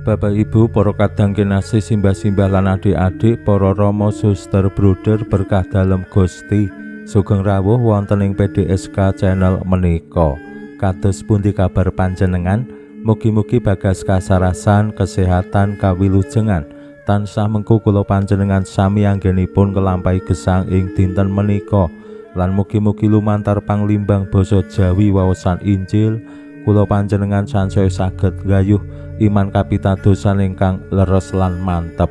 Bapak Ibu, para kadang kinasih, simbah-simbah lan adik-adik, para rama suster bruder berkah dalem Gusti, sugeng rawuh wonten ing PDSK channel menika. Kados pundi kabar panjenengan? Mugi-mugi bagas kasarasan, kesehatan, kawilujengan tansah mengku kula panjenengan sami anggenipun kelampahi gesang ing dinten menika, lan mugi-mugi lumantar panglimbang basa Jawi waosan Injil kula panjenengan sansaya saged gayuh iman kapitadosan ingkang leres lan mantep.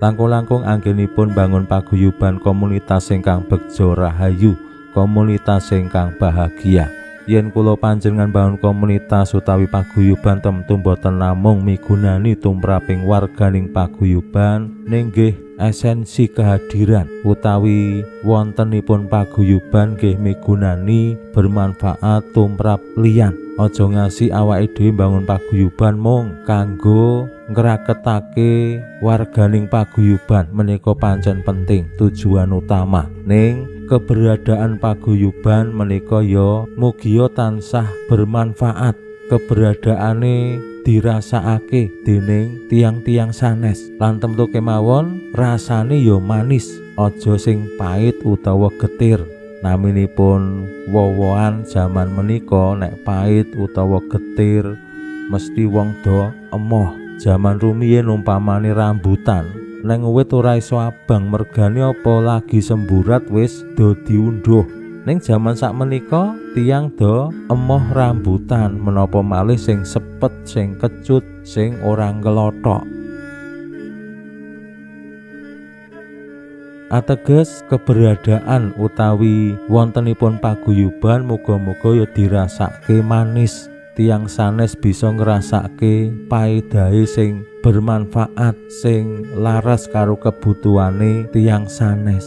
Langkung-langkung anggenipun bangun paguyuban komunitas ingkang begja rahayu, komunitas ingkang bahagia. Yen kula panjenengan bangun komunitas utawi paguyuban temtu boten namung migunani tumraping warganing paguyuban, ninggih esensi kehadiran utawi wontenipun paguyuban nggih migunani bermanfaat tumrap liyan. Aja ngasi awake dhewe bangun paguyuban mung kanggo ngraketake warganing paguyuban, menika pancen penting tujuan utama. Ning keberadaan paguyuban menika ya mugi tansah bermanfaat, keberadaane dirasakake dening tiang-tiang sanes lan temtu kemawon rasane ya manis, aja sing pahit utawa getir. Naminipun wowoan zaman menika nek pahit utawa getir mesti wong do emoh. Zaman rumiyin umpamane rambutan neng wit ora iso abang mergane apa lagi semburat wis do diundhuh. Ning zaman sakmenika tiyang do emoh rambutan, menapa malih sing sepet, sing kecut, sing ora nglothok. Ateges keberadaan utawi wontenipun paguyuban muga-muga ya dirasake manis, tiang sanes bisa ngrasake paedahe sing bermanfaat, sing laras karo kebutuhane tiang sanes.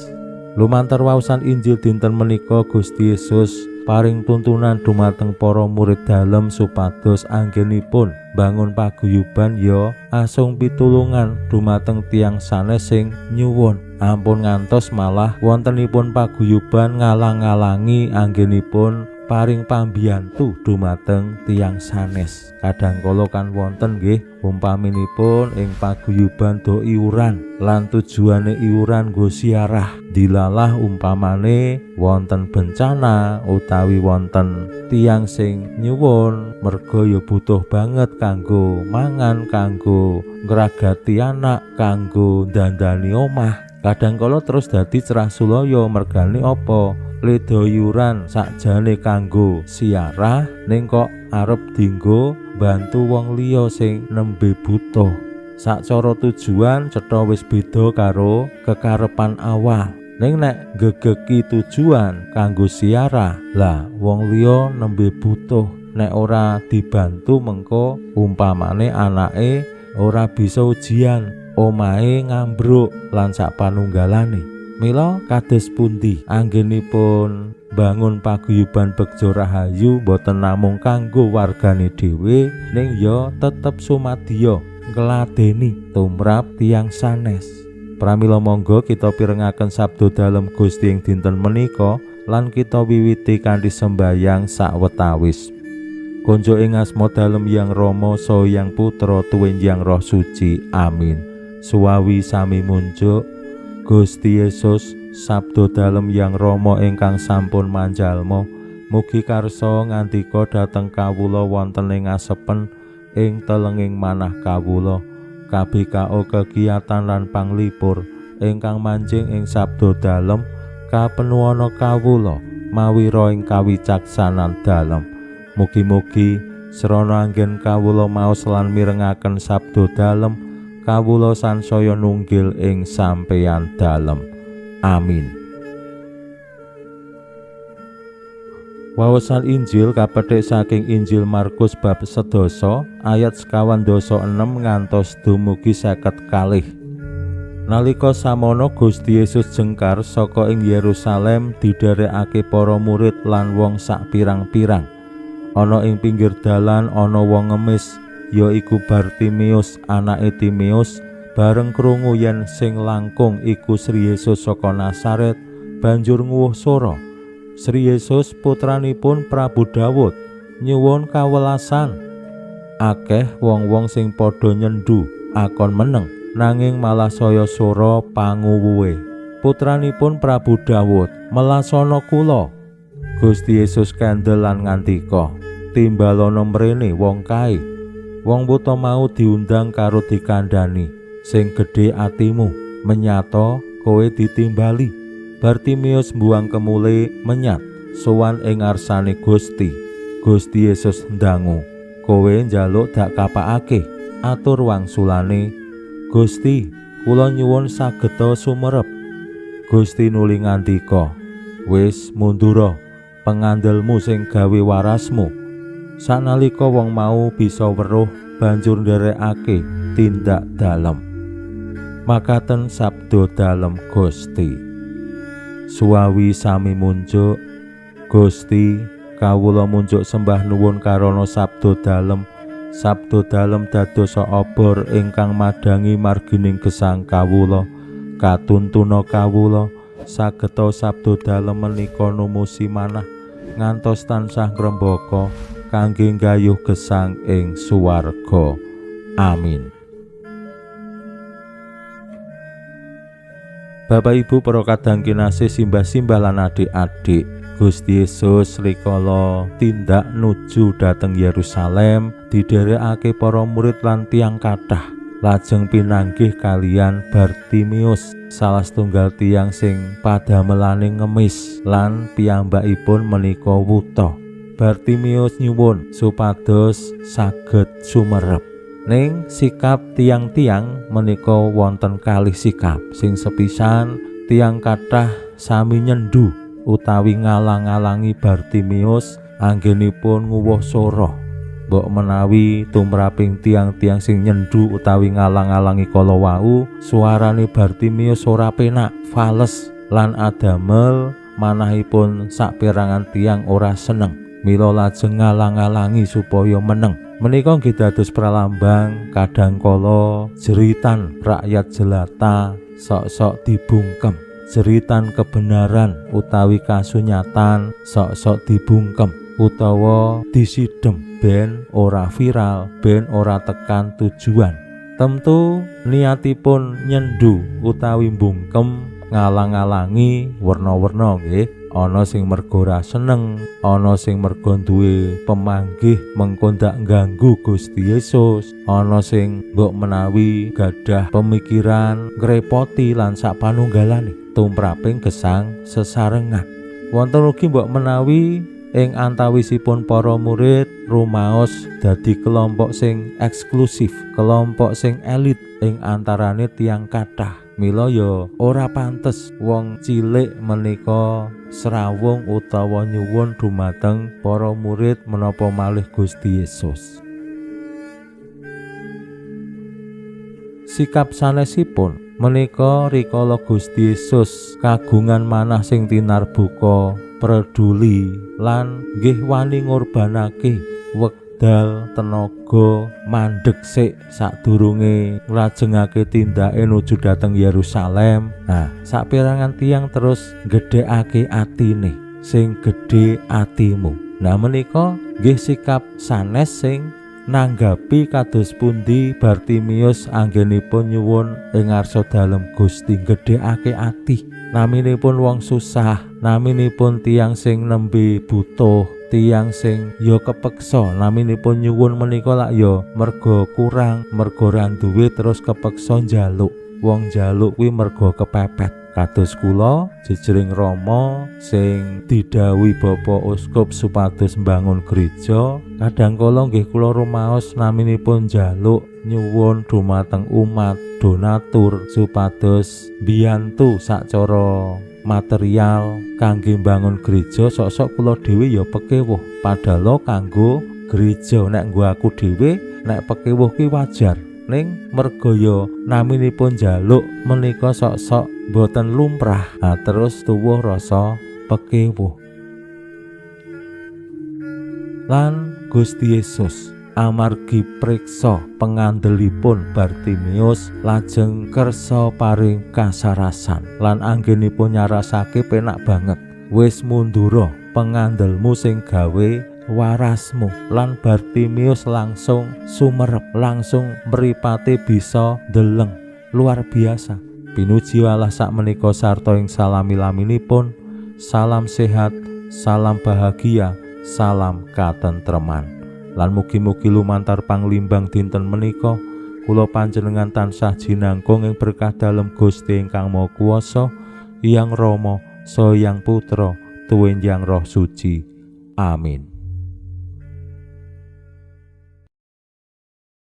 Lumantar waosan Injil dinten menika Gusti Yesus paring tuntunan dumateng para murid dalem supados anggenipun bangun paguyuban ya asung pitulungan dumateng tiang sanes sing nyuwun. Ampun ngantos malah wontenipun paguyuban ngalang-alangi anggenipun paring pambiyantu dumateng tiang sanes. Kadangkala kan wonten nggih umpaminipun ing paguyuban do iuran lan tujuane iuran nggo siarah. Dilalah umpamane wonten bencana utawi wonten tiang sing nyuwun merga ya butuh banget kanggo mangan, kanggo ngragati anak, kanggo dandani omah. Kadangkala terus dadi cerah sulaya mergane apa? Leda yuran sakjane kanggo siarah ning kok arep dinggo bantu wong liya sing nembe butuh. Sakcara tujuan cetha wis beda karo kekarepan awal. Ning nek gegeki tujuan kanggo siarah, lah wong liya nembe butuh. Nek ora dibantu mengko umpamane anake ora bisa ujian, omahe ngambruk lan sapanunggalane. Mila kados pundi anggenipun bangun paguyuban begja rahayu boten namung kanggo wargane dhewe, ning ya tetep sumadya ngladeni tumrap tiang sanes. Pramila monggo kita pirengaken sabda dalem Gusti ing dinten menika lan kita wiwiti kanthi sembayang sawetawis. Konjo ing asma dalem Yang Rama saha Yang Putra tuwin Yang Roh Suci. Amin. Suwawi sami munjuk Gusti Yesus sabda dalem Yang Rama ingkang sampun manjalma, mugi karsa ngandika dhateng kawula wonten ing asepen ing telenging manah kawula. KBKO kegiatan lan panglipur ingkang manjing ing sabda dalem kapenuwana kawula mawi ra ing kawicaksanan dalem. Mugi-mugi srana anggen kawula maos lan mirengaken sabda dalem, kawula sansaya nunggil ing sampeyan dalem. Amin. Waosan Injil kapethik saking Injil Markus bab 11 ayat 56 ngantos dumugi 50. Nalika samono Gusti Yesus jengkar saka ing Yerusalem didherekake para murid lan wong sak pirang-pirang. Ana ing pinggir dalan ana wong ngemis, ya iku Bartimeus anake Timeus, bareng krungu yen sing langkung iku Sri Yesus saka Nazaret, banjur nguwuh swara, "Sri Yesus putranipun Prabu Daud, nyuwun kawelasan." Akeh wong-wong sing padha nyendu akon meneng, nanging malah saya swara panguwuhe, "Putranipun Prabu Daud, melasana kula." Gusti Yesus kendel lan ngandika, "Timbalana mrene wong kae." Wong buta mau diundang karo dikandhani, "Sing gedhe atimu, menyata kowe ditimbali." Bartimeus mbuang kemule menyat, sowan ing ngarsane Gusti. Gusti Yesus ndangu, "Kowe njaluk dak kapakake?" Atur wangsulane, "Gusti, kula nyuwun sageta sumerep." Gusti nuli ngandika, "Wis mundura, pengandelmu sing gawe warasmu." Sanalika wong mau bisa weruh, banjur nderekake tindak dalem. Makaten sabda dalem Gusti. Suwawi sami munjuk, Gusti, kawula munjuk sembah nuwun karana sabda dalem. Sabda dalem dadosa obor ingkang madangi margining gesang kawula. Katuntuna kawula sageta sabda dalem menika numusi manah ngantos tansah ngrembaka kangge nggayuh gesang ing suwarga. Amin. Bapak Ibu para kadang kinasih, simbah-simbah lan adik-adik, Gusti Yesus rikala tindak nuju dhateng Yerusalem didherekake para murid lan tiyang kathah, lajeng pinanggih kaliyan Bartimeus, salah setunggal tiyang sing padamelane ngemis lan piyambakipun menika wuta. Bartimeus nyuwun supados saged sumerep. Ning sikap tiang-tiang menika wonten kalih sikap. Sing sepisan, tiang kathah sami nyendu utawi ngalang-alangi Bartimeus anggenipun nguwuh swara. Mbok menawi tumraping tiang-tiang sing nyendu utawi ngalang-alangi kala wau, suarane Bartimeus ora penak, fales lan adamel, manahipun saperangan tiang ora seneng. Mila lajeng ngalang-alangi supaya meneng. Menika nggih dados pralambang kadangkala jeritan rakyat jelata sok-sok dibungkem, jeritan kebenaran utawi kasunyatan sok-sok dibungkem utawa disidhem ben ora viral, ben ora tekan tujuan. Tentu niatipun nyendu utawi mbungkem ngalang-alangi werna-werna nggih. Ana sing mergo ora seneng, ana sing mergo duwe pemanggih mengko ndak ngganggu Gusti Yesus, ana sing mbok menawi gadah pemikiran ngrepoti lan sapanunggalane tumraping gesang sesarengan. Wonten ugi mbok menawi ing antawisipun para murid rumaos dadi kelompok sing eksklusif, kelompok sing elit ing antarane tiyang kathah. Mila ya ora pantes wong cilik menika srawung utawa nyuwun dumateng para murid menapa malih Gusti Yesus. Sikap sanesipun menika rikala Gusti Yesus kagungan manah sing tinarbuka, peduli lan nggih wani ngorbanake wekdal, tenaga, mandeg sik sadurunge nglajengake tindake nuju dhateng Yerusalem. Nah, saperangan tiyang terus gedhekake atine, sing gedhe atimu. Nah, menika nggih sikap sanes sing nanggapi kados pundi Bartimeus anggenipun nyuwun ing ngarsa dalem Gusti, gedhekake ati. Naminipun wong susah, naminipun tiyang sing nembe butuh, tiyang sing ya kepeksa, naminipun nyuwun menika lak ya merga kurang, merga ora duwe terus kepeksa njaluk. Wong njaluk kuwi merga kepepet. Kados kula jejering Rama sing didhawuhi Bapak Uskup supados mbangun gereja, kadangkala nggih kula rumaos naminipun njaluk nyuwun dumateng umat donatur supados mbiyantu sacara material kangge mbangun gereja. Sok-sok kula dhewe ya pekewuh padahal kanggo gereja. Nek nggo aku dhewe nek pekewuh kuwi wajar, ning merga ya naminipun njaluk menika sok-sok boten lumrah. Terus tuwuh rasa pekewuh. Lan Gusti Yesus amargi priksa pengandelipun Bartimeus lajeng kersa paring kasarasan lan anggenipun nyarasake penak banget, wis mundura pengandelmu sing gawe warasmu. Lan Bartimeus langsung sumerep, langsung mripate bisa ndeleng. Luar biasa. Pinuji Allah sakmenika sarta ing salami-laminipun. Salam sehat, salam bahagia, salam katentreman. Lan mugi-mugi lumantar panglimbang dinten menika kula panjenengan tansah jinangkung ing berkah dalem Gusti ingkang Maha Kuwasa, Hyang Rama saha Hyang Putra tuwin Hyang Roh Suci. Amin.